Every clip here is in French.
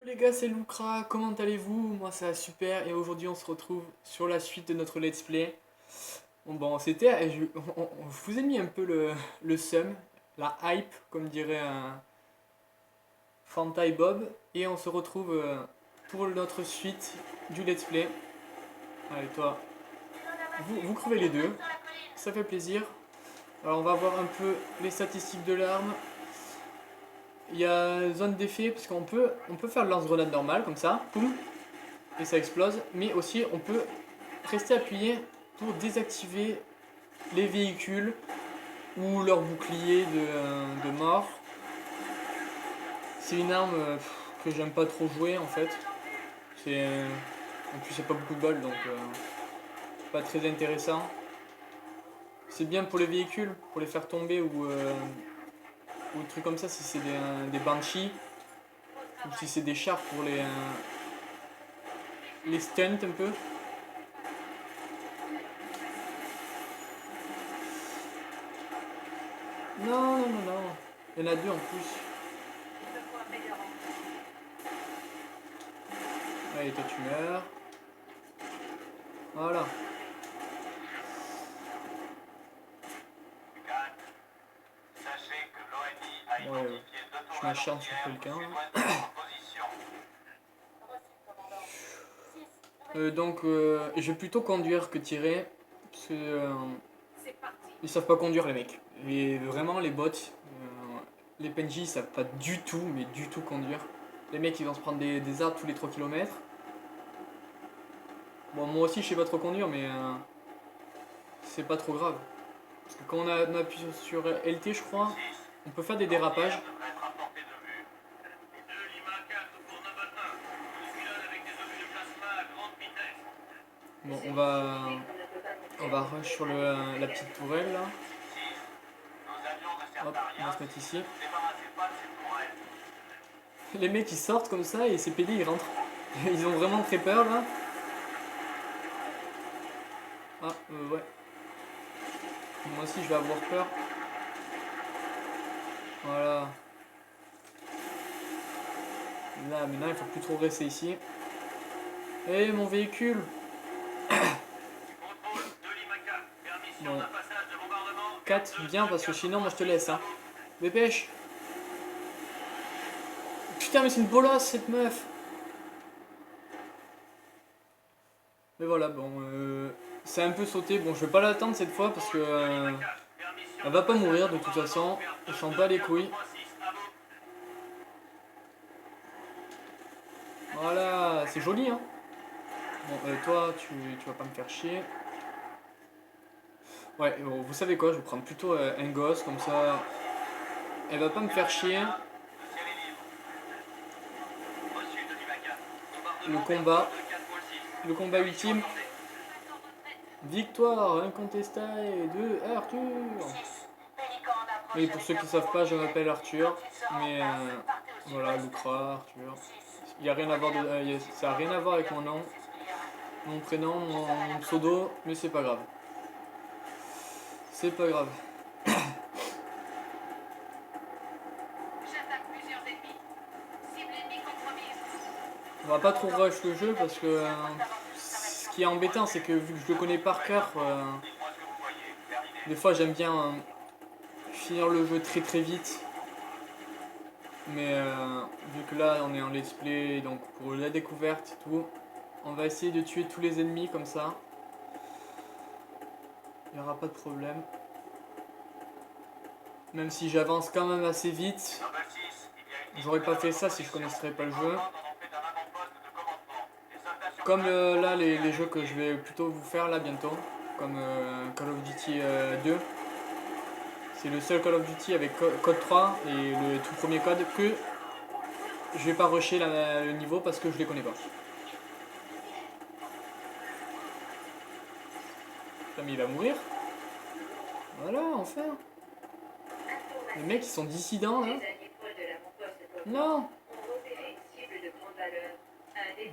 Les gars, c'est Lucra, comment allez-vous? Moi ça va super et aujourd'hui on se retrouve sur la suite de notre let's play. Bon, c'était. On vous a mis un peu le seum, la hype, comme dirait un Fanta et Bob, et on se retrouve pour notre suite du let's play. Allez, toi, vous crevez les deux, ça fait plaisir. Alors on va voir un peu les statistiques de l'arme. Il y a zone d'effet, parce qu'on peut faire le lance-grenade normal, comme ça, poum, et ça explose, mais aussi on peut rester appuyé pour désactiver les véhicules ou leur bouclier de mort. C'est une arme que j'aime pas trop jouer en fait. En plus c'est pas beaucoup de balles donc pas très intéressant. C'est bien pour les véhicules, pour les faire tomber ou des trucs comme ça si c'est des Banshees ou si c'est des chars pour les stunts un peu. Non, non, non, non. Il y en a deux en plus. Allez, toi tu meurs. Voilà. Ouais, je m'acharne sur quelqu'un. Donc, je vais plutôt conduire que tirer. Parce que, ils savent pas conduire, les mecs. Vraiment, les bots, les PNJ, ils savent pas du tout, mais du tout conduire. Les mecs, ils vont se prendre des arbres tous les 3 km. Bon, moi aussi, je sais pas trop conduire, mais c'est pas trop grave. Parce que quand on appuie sur LT, je crois, on peut faire des dérapages. Bon, on va rush sur la petite tourelle là. Hop, on va se mettre ici. Les mecs ils sortent comme ça et ces PD ils rentrent. Ils ont vraiment très peur là. Ah, ouais. Moi aussi je vais avoir peur. Voilà. Là maintenant il faut plus trop rester ici. Eh mon véhicule. Bon. 4 bien parce que sinon moi je te laisse hein. Dépêche. Putain mais c'est une bolosse cette meuf. Mais voilà bon c'est un peu sauté. Bon je vais pas l'attendre cette fois parce que elle va pas mourir de toute façon. Je sens pas les couilles. Voilà, c'est joli hein. Bon, toi, tu vas pas me faire chier. Ouais, bon, vous savez quoi, je vais prendre plutôt un gosse, comme ça, elle va pas me faire chier. Le combat, le combat ultime. Victoire incontestée de Arthur. Et pour ceux qui savent pas, je m'appelle Arthur, mais voilà, Lucra, Arthur. Il y a rien à voir ça a rien à voir avec mon nom, mon prénom, mon pseudo, mais c'est pas grave. C'est pas grave. On va pas trop rush le jeu parce que ce qui est embêtant c'est que vu que je le connais par cœur, des fois j'aime bien finir le jeu très très vite. Mais vu que là on est en let's play, donc pour la découverte et tout, on va essayer de tuer tous les ennemis comme ça. Il n'y aura pas de problème. Même si j'avance quand même assez vite. J'aurais pas fait ça si je connaissais pas le jeu. Comme là les jeux que je vais plutôt vous faire là bientôt. Comme Call of Duty 2. C'est le seul Call of Duty avec code 3 et le tout premier code que je vais pas rusher le niveau parce que je les connais pas. Putain mais il va mourir. Voilà, enfin. Les mecs ils sont dissidents là. Non.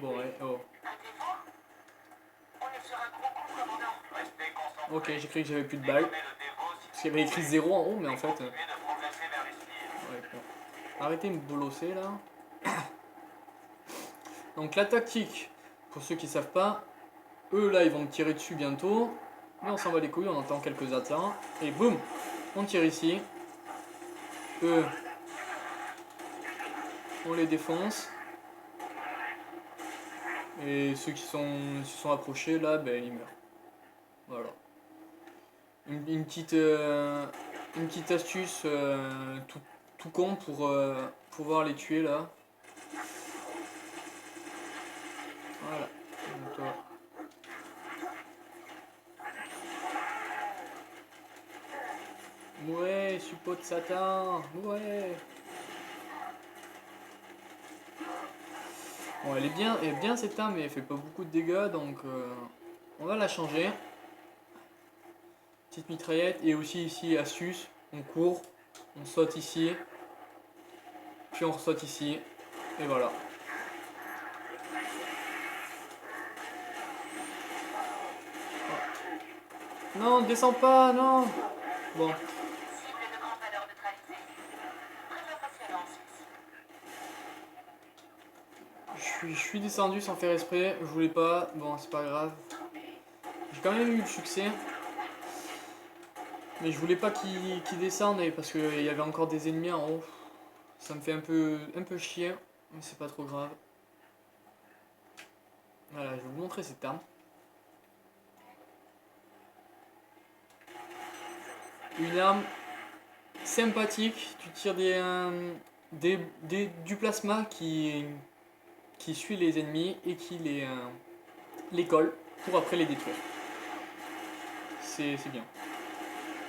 Bon ouais, oh. Ok, j'ai cru que j'avais plus de balles. Parce qu'il y avait écrit 0 en haut, mais en fait... ouais, bon. Arrêtez de me bolosser là. Donc la tactique, pour ceux qui savent pas, eux là ils vont me tirer dessus bientôt. Mais on s'en bat les couilles, on entend quelques attaques. Et boum, on tire ici. Eux, on les défonce. Et ceux qui se sont approchés là, ben ils meurent. Voilà. Une petite astuce tout con pour pouvoir les tuer là. Voilà. Donc, toi. Ouais, suppôt de Satan. Ouais. Bon, elle est bien cette arme, mais elle fait pas beaucoup de dégâts, donc on va la changer. Petite mitraillette, et aussi ici, astuce, on court, on saute ici, puis on saute ici, et voilà. Oh. Non, descends pas, non. Bon. Je suis descendu sans faire exprès, je voulais pas, bon c'est pas grave. J'ai quand même eu le succès. Mais je voulais pas qu'il descende parce qu'il y avait encore des ennemis en haut. Ça me fait un peu chier, mais c'est pas trop grave. Voilà, je vais vous montrer cette arme. Une arme sympathique, tu tires du plasma qui suit les ennemis et qui les colle pour après les détruire. C'est bien.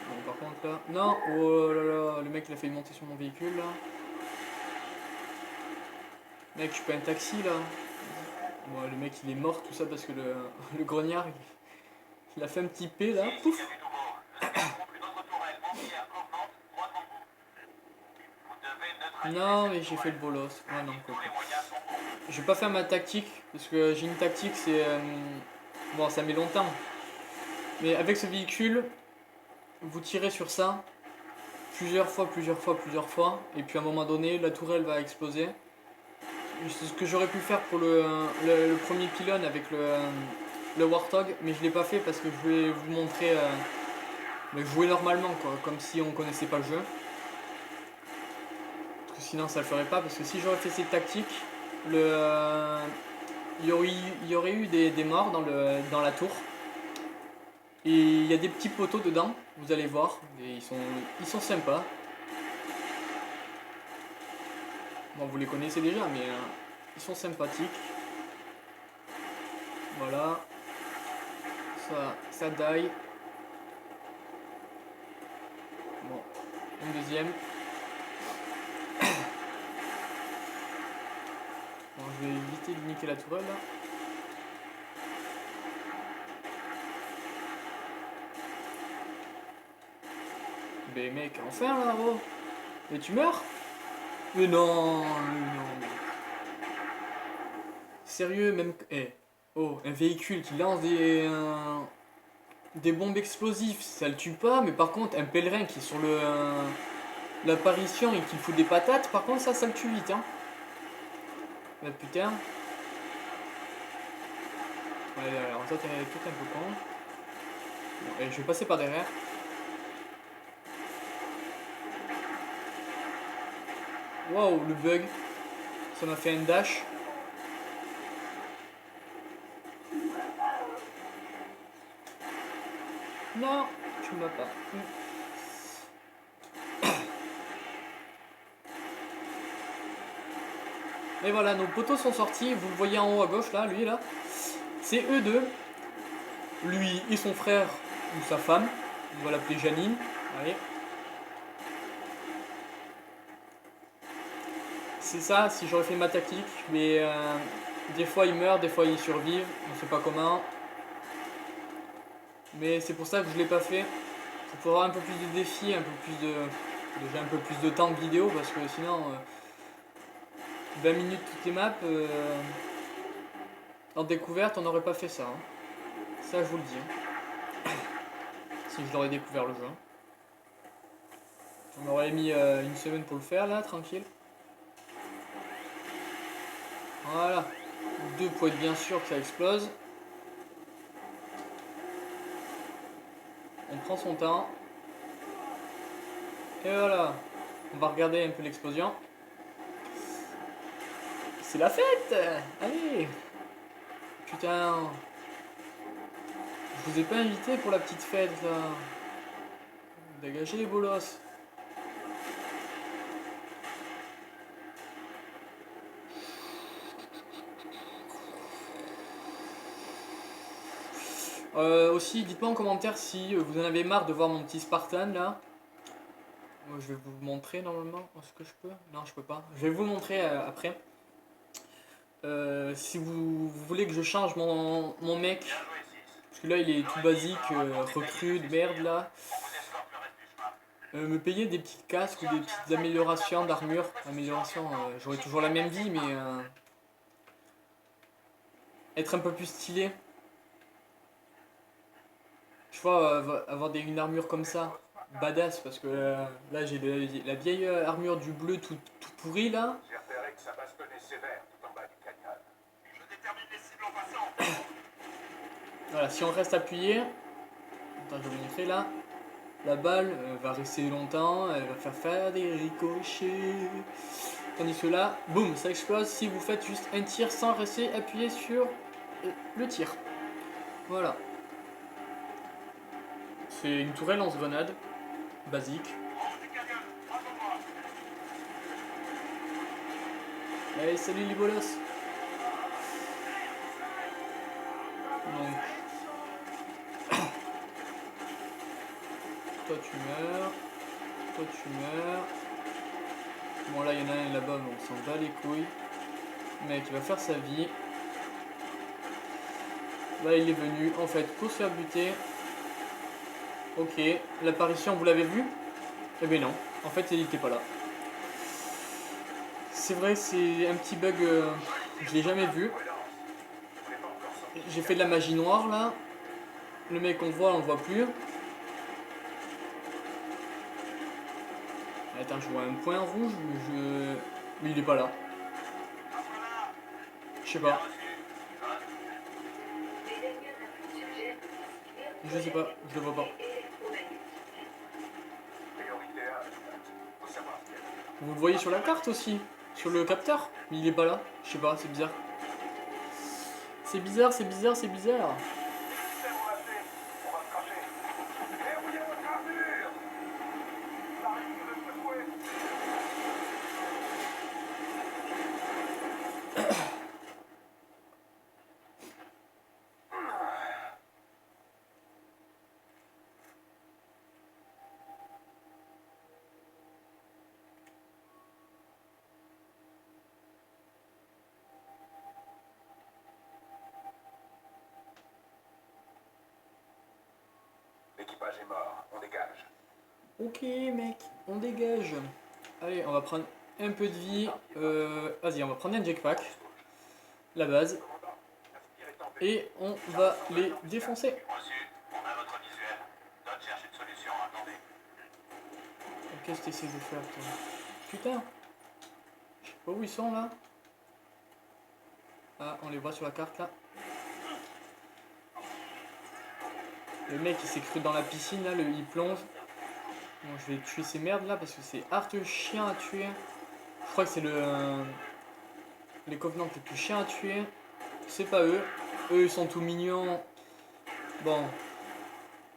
Bon, par contre là... Non, oh là là, le mec il a failli monter sur mon véhicule là. Mec, je suis pas un taxi là. Bon, le mec il est mort tout ça parce que le grognard il a fait un petit P là. Pouf. Non mais j'ai fait le bolos. Ah non, quoi. Je vais pas faire ma tactique parce que j'ai une tactique, c'est... Bon, ça met longtemps. Mais avec ce véhicule, vous tirez sur ça plusieurs fois, et puis à un moment donné, la tourelle va exploser. C'est ce que j'aurais pu faire pour le premier pylône avec le Warthog, mais je l'ai pas fait parce que je voulais vous montrer jouer normalement, quoi, comme si on connaissait pas le jeu. Parce que sinon ça le ferait pas, parce que si j'aurais fait cette tactique, il y aurait eu des morts dans la tour. Et il y a des petits poteaux dedans, vous allez voir, et ils sont sympas. Bon, vous les connaissez déjà, mais ils sont sympathiques. Voilà. Ça die. Bon, une deuxième. Bon, je vais éviter de niquer la tourelle là. Mais mec, enfin là, oh. Mais tu meurs? Mais non, mais non. Sérieux, même... Oh, un véhicule qui lance des bombes explosives, ça le tue pas, mais par contre, un pèlerin qui est sur l'apparition et qui fout des patates, par contre, ça le tue vite, hein. Bah putain. Ouais, alors ça, t'es tout un peu con. Bon, et je vais passer par derrière. Waouh, le bug. Ça m'a fait un dash. Non, tu m'as pas. Et voilà, nos poteaux sont sortis. Vous le voyez en haut à gauche, là, lui, là. C'est eux deux. Lui et son frère, ou sa femme. On va l'appeler Janine. Allez. C'est ça, si j'aurais fait ma tactique. Mais des fois, ils meurent, des fois, ils survivent. On sait pas comment. Mais c'est pour ça que je l'ai pas fait. Pour avoir un peu plus de défis, un peu plus de... Déjà un peu plus de temps de vidéo, parce que sinon... 20 minutes toutes les maps... en découverte, on n'aurait pas fait ça. Hein. Ça, je vous le dis. Hein. Si je l'aurais découvert le jeu. On aurait mis une semaine pour le faire, là, tranquille. Voilà. 2 pour être bien sûr que ça explose. On prend son temps. Et voilà. On va regarder un peu l'explosion. C'est la fête! Allez! Putain! Je vous ai pas invité pour la petite fête là. Dégagez les bolosses. Aussi, dites-moi en commentaire si vous en avez marre de voir mon petit Spartan là. Je vais vous montrer normalement. Est-ce que je peux? Non, je peux pas. Je vais vous montrer après. Si vous voulez que je change mon mec, parce que là il est tout basique, recrue de merde là. Me payer des petits casques ou des petites améliorations d'armure. Amélioration, j'aurai toujours la même vie, mais être un peu plus stylé. Tu vois, avoir une armure comme ça, badass, parce que là j'ai la vieille armure du bleu tout pourri là. Voilà, si on reste appuyé, attends, je vais vous montrer là. La balle va rester longtemps, elle va faire des ricochets. Tandis que là, boum, ça explose si vous faites juste un tir sans rester appuyé sur le tir. Voilà. C'est une tourelle lance-grenade, basique. Allez, salut les bolos. Donc, toi tu meurs, toi tu meurs. Bon là il y en a un là-bas, mais on s'en bat les couilles. Le mec il va faire sa vie. Là il est venu en fait pour se faire buter. Ok, l'apparition vous l'avez vu? Eh bien non, en fait il n'était pas là. C'est vrai, c'est un petit bug, je l'ai jamais vu. J'ai fait de la magie noire là. Le mec on voit, on le voit plus. Attends, je vois un point rouge, mais il est pas là. Je sais pas. Je sais pas, je le vois pas. Vous le voyez sur la carte aussi, sur le capteur, mais il est pas là. Je sais pas, c'est bizarre. C'est bizarre, c'est bizarre, c'est bizarre. L'équipage est mort, on dégage. Ok mec, on dégage. Allez, on va prendre un peu de vie. Vas-y, on va prendre un jetpack. La base. Et on va les défoncer. Reçu, on a votre visuel. Dot cherche une solution, attendez. Qu'est-ce que tu essaies de faire toi? Putain. Je sais pas où ils sont là. Ah, on les voit sur la carte là. Le mec il s'est cru dans la piscine là, il plonge. Bon, je vais tuer ces merdes là parce que c'est hard chien à tuer. Je crois que c'est les Covenants les plus chiens à tuer. C'est pas eux. Eux ils sont tout mignons. Bon.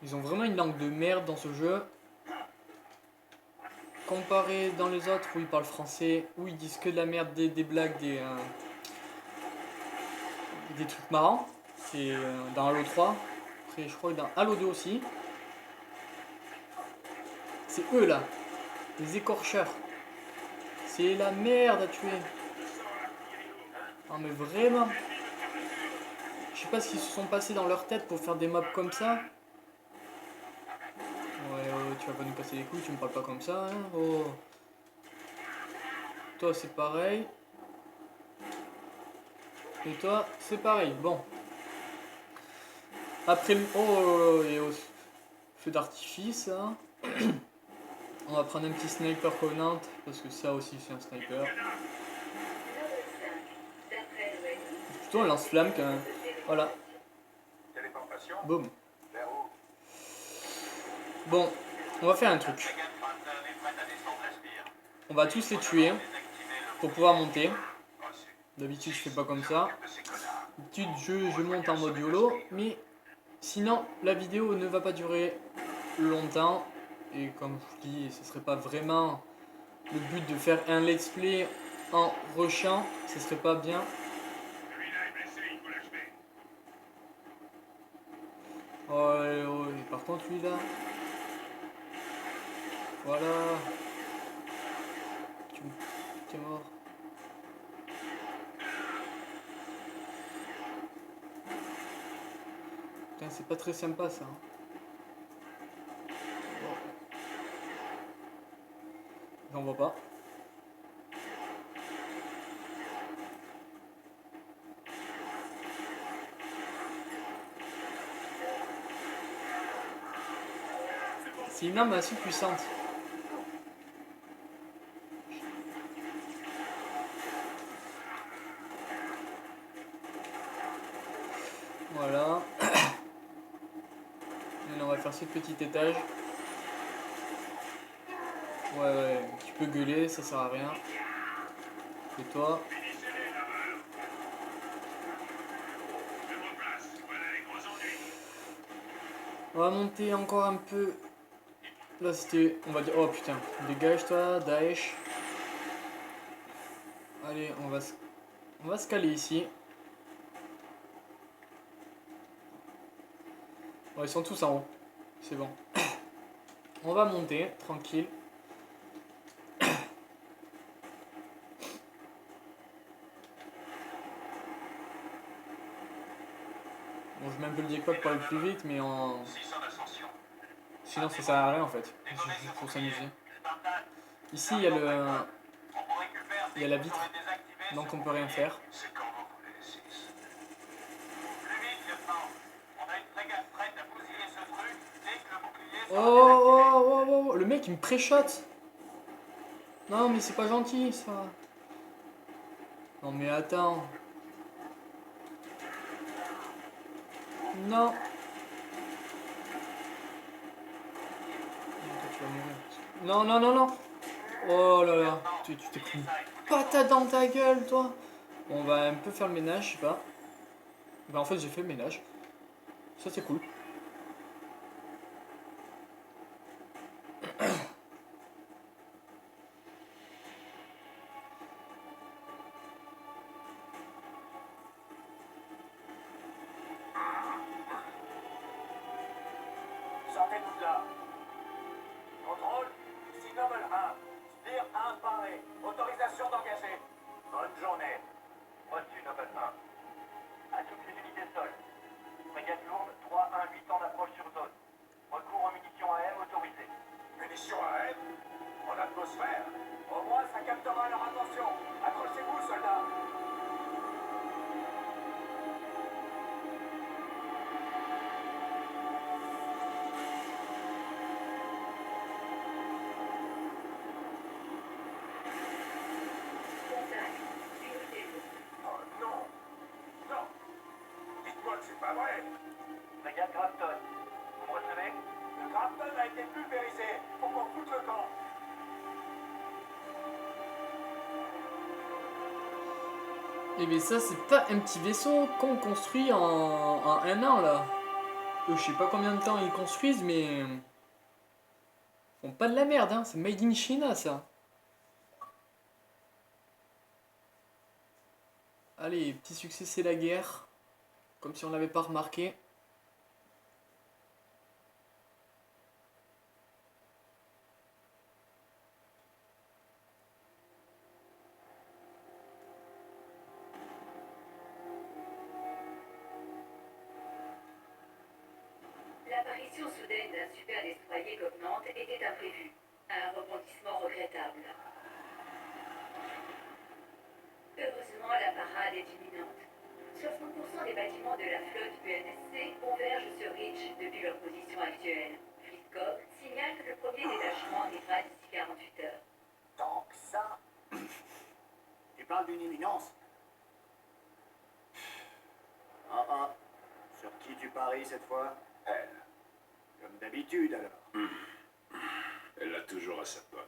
Ils ont vraiment une langue de merde dans ce jeu. Comparé dans les autres où ils parlent français, où ils disent que de la merde, des blagues, des trucs marrants. C'est dans Halo 3. Après je crois que dans Halo 2 aussi. C'est eux là. Les écorcheurs. C'est la merde à tuer. Non mais vraiment. Je sais pas ce qu'ils se sont passés dans leur tête pour faire des mobs comme ça. Ouais, tu vas pas nous casser les couilles, tu me parles pas comme ça, hein. Oh. Toi c'est pareil. Et toi c'est pareil. Bon. Après le... Oh, et au feu d'artifice, hein. On va prendre un petit sniper Covenant, parce que ça aussi c'est un sniper. plutôt un lance-flamme qu'un... Voilà, Téléportation. boum. Vers où? Bon, on va faire un truc. Megan Panther est prête à descendre la spire. On va tous les tuer Désactiver le pour pouvoir monter. reçu. D'habitude, je fais pas comme ça. De ces connards. D'habitude, je monte en mode YOLO. Mais sinon, la vidéo ne va pas durer longtemps. Et comme je vous dis, ce serait pas vraiment le but de faire un let's play en rushant. Ce serait pas bien. Celui-là est blessé, il faut l'achever. Oh, et par contre, lui là. Voilà. Tu es mort. Putain, c'est pas très sympa ça. Bon. J'en vois pas. C'est une arme assez puissante. Voilà. Maintenant, on va faire ce petit étage. Ouais, tu peux gueuler, ça sert à rien. Et toi. Finissez-les, laveurs. Je me place. Voilà les gros ennuis. On va monter encore un peu. Là, c'était. On va dire. Oh putain, dégage toi, Daesh. Allez, on va se caler ici. Bon, ils sont tous en haut. C'est bon. On va monter, tranquille. Bon, je mets un peu le jackpot pour aller plus vite, mais en... 600 d'ascension. sinon ça sert à rien en fait. Faut s'amuser. Ici, il y a le... On vous récupère Il y a la vitre, donc on peut rien faire. C'est quand vous voulez, 6. Plus vite, lieutenant. On a une frégate prête à bousiller ce truc dès que le bouclier Oh, sera désactivé. oh, le mec il me pré-shot. Non mais c'est pas gentil ça. Non mais attends. Non. Tu vas mourir. Non, non, non, non. Oh là là. Tu t'es pris une patate dans ta gueule toi. Bon, on va un peu faire le ménage, je sais pas. Bah en fait j'ai fait le ménage. Ça c'est cool. Sortez-nous de là. Contrôle, ici Noble 1. Spire 1 paré. Autorisation d'engager. Bonne journée. Reçu Noble 1. À toutes les unités sol. Frégate lourde 3-1-8 en approche sur zone. Recours aux munitions AM autorisées. Munitions AM? En atmosphère? Au moins ça captera leur attention. Accrochez-vous, soldats. Oh non! Non! Dites-moi que c'est pas vrai! Frégate Grafton, vous me recevez? Le Grafton a été pulvérisé! Faut qu'on foute le camp! Et bien ça c'est pas un petit vaisseau qu'on construit en un an là. Je sais pas combien de temps ils construisent mais... Ils font pas de la merde hein, c'est made in China ça. Allez, petit succès c'est la guerre. Comme si on l'avait pas remarqué. L'apparition soudaine d'un super destroyer comme Nantes était imprévue. Un rebondissement regrettable. Heureusement, la parade est imminente. 60% des bâtiments de la flotte UNSC convergent sur Reach depuis leur position actuelle. Fleetcop signale que le premier détachement arrivera d'ici 48 heures. Tant que ça? Tu parles d'une imminence? du pari cette fois? Elle. Comme d'habitude alors. Elle l'a toujours à sa pogne.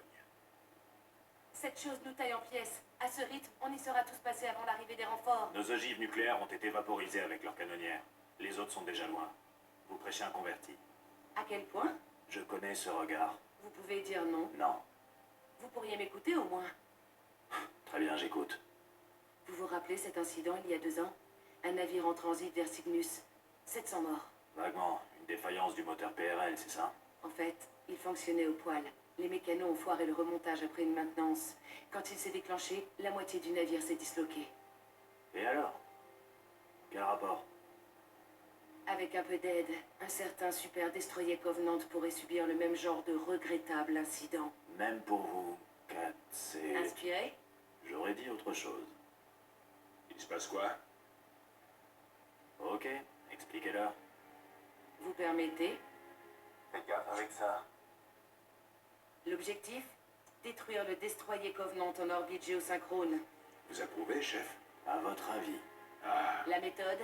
Cette chose nous taille en pièces. À ce rythme, on y sera tous passés avant l'arrivée des renforts. Nos ogives nucléaires ont été vaporisées avec leurs canonnières. Les autres sont déjà loin. Vous prêchez un converti. À quel point? Je connais ce regard. Vous pouvez dire non. Non. Vous pourriez m'écouter au moins. Très bien, j'écoute. Vous vous rappelez cet incident il y a 2 ans? Un navire en transit vers Cygnus. 700 morts. Vaguement, une défaillance du moteur PRL, c'est ça? En fait, il fonctionnait au poil. Les mécanos ont foiré le remontage après une maintenance. Quand il s'est déclenché, la moitié du navire s'est disloqué. Et alors? Quel rapport? Avec un peu d'aide, un certain super destroyer Covenant pourrait subir le même genre de regrettable incident. Même pour vous, Kat, c'est... Inspiré? J'aurais dit autre chose. Il se passe quoi? Ok, expliquez-leur. Vous permettez? Faites gaffe avec ça. L'objectif? Détruire le destroyer Covenant en orbite géosynchrone. Vous approuvez, chef? À votre avis? Ah, La méthode?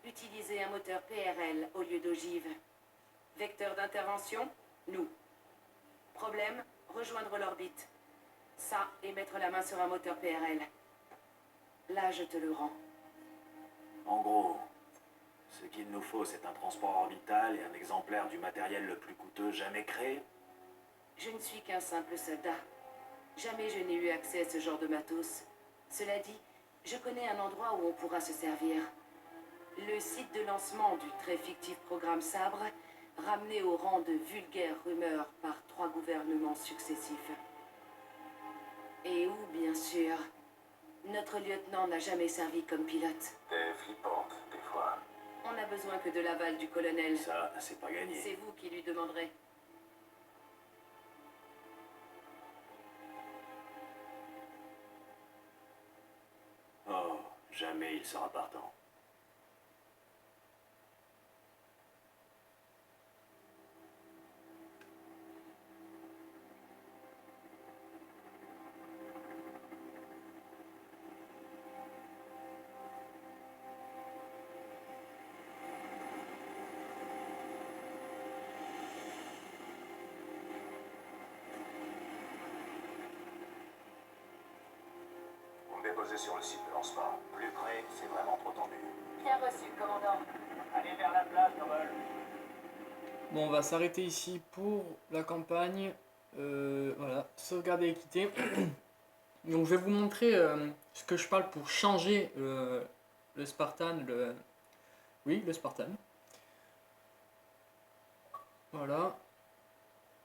Utiliser un moteur PRL au lieu d'ogive. Vecteur d'intervention? Nous. Problème? Rejoindre l'orbite. Ça, et mettre la main sur un moteur PRL. Là, je te le rends. En gros, ce qu'il nous faut, c'est un transport orbital et un exemplaire du matériel le plus coûteux jamais créé. Je ne suis qu'un simple soldat. Jamais je n'ai eu accès à ce genre de matos. Cela dit, je connais un endroit où on pourra se servir. Le site de lancement du très fictif programme Sabre, ramené au rang de vulgaire rumeur par 3 gouvernements successifs. Et où, bien sûr, notre lieutenant n'a jamais servi comme pilote. T'es flippante, des fois. On n'a besoin que de l'aval du colonel. Ça, c'est pas gagné. C'est vous qui lui demanderez. Oh, jamais il sera partant. Vous me déposez sur le site de lancement. Plus près, c'est vraiment trop tendu. Bien reçu, commandant. Allez vers la place, Noble. Bon, on va s'arrêter ici pour la campagne. Voilà, sauvegarder et quitter. Donc je vais vous montrer ce que je parle pour changer le Spartan. Oui, le Spartan. Voilà.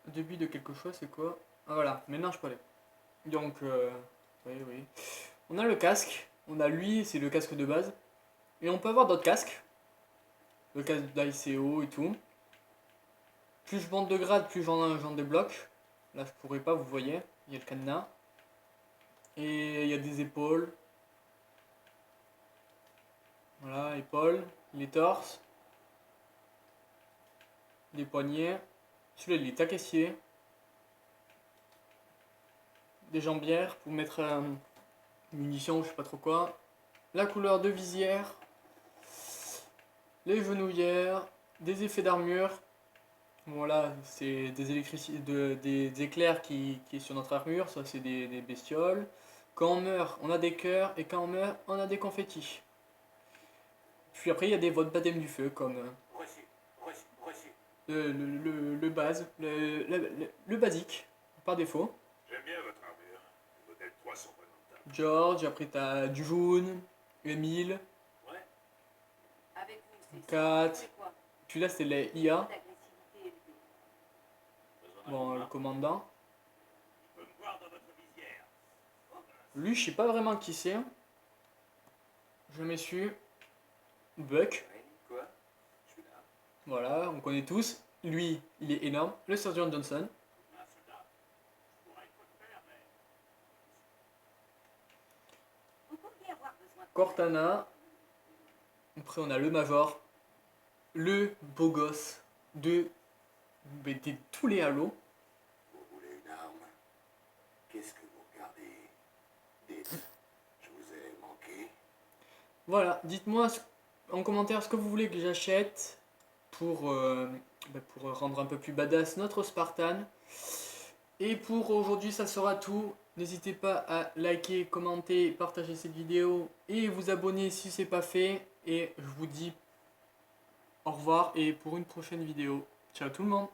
Début de quelque chose, c'est quoi? Ah voilà, maintenant je peux aller. Donc, oui. On a le casque. On a lui, c'est le casque de base. Et on peut avoir d'autres casques. Le casque d'ICO et tout. Plus je monte de grade, plus j'en débloque. Là, je pourrais pas, vous voyez. Il y a le cadenas. Et il y a des épaules. Voilà, épaules. Les torses. Les poignets. Celui-là, il est à caissier. Des jambières pour mettre munitions, je sais pas trop quoi. La couleur de visière. Les genouillères. Des effets d'armure. Voilà, c'est des éclairs qui est sur notre armure. Ça, c'est des bestioles. Quand on meurt, on a des cœurs. Et quand on meurt, on a des confettis. Puis après, il y a des votes baptême du feu, comme Reçu. le base, le basique, par défaut. j'aime bien votre armure. Les modèles 3 sont vraiment George, après t'as June, Emile, Ouais. Avec vous, c'est 4. c'est quoi? Puis là, c'est les IA. D'agressivité élevée. Besoin d'un Bon, coup de le main. commandant. Je peux me voir dans votre visière. Lui, je sais pas vraiment qui c'est. Jamais su. Buck. Ouais, quoi? Je suis là. Voilà, on connaît tous. Lui, il est énorme. Le sergent Johnson. Un soldat. Je pourrais pas le faire, mais... Vous pourriez avoir besoin de... Cortana. Après, on a le Major. Le beau gosse de tous les Halo. Vous voulez une arme? Qu'est-ce que vous regardez? Dites, je vous ai manqué. Voilà, dites-moi en commentaire ce que vous voulez que j'achète pour rendre un peu plus badass notre Spartan. Et pour aujourd'hui, ça sera tout. N'hésitez pas à liker, commenter, partager cette vidéo et vous abonner si c'est pas fait. Et je vous dis au revoir et pour une prochaine vidéo. Ciao tout le monde!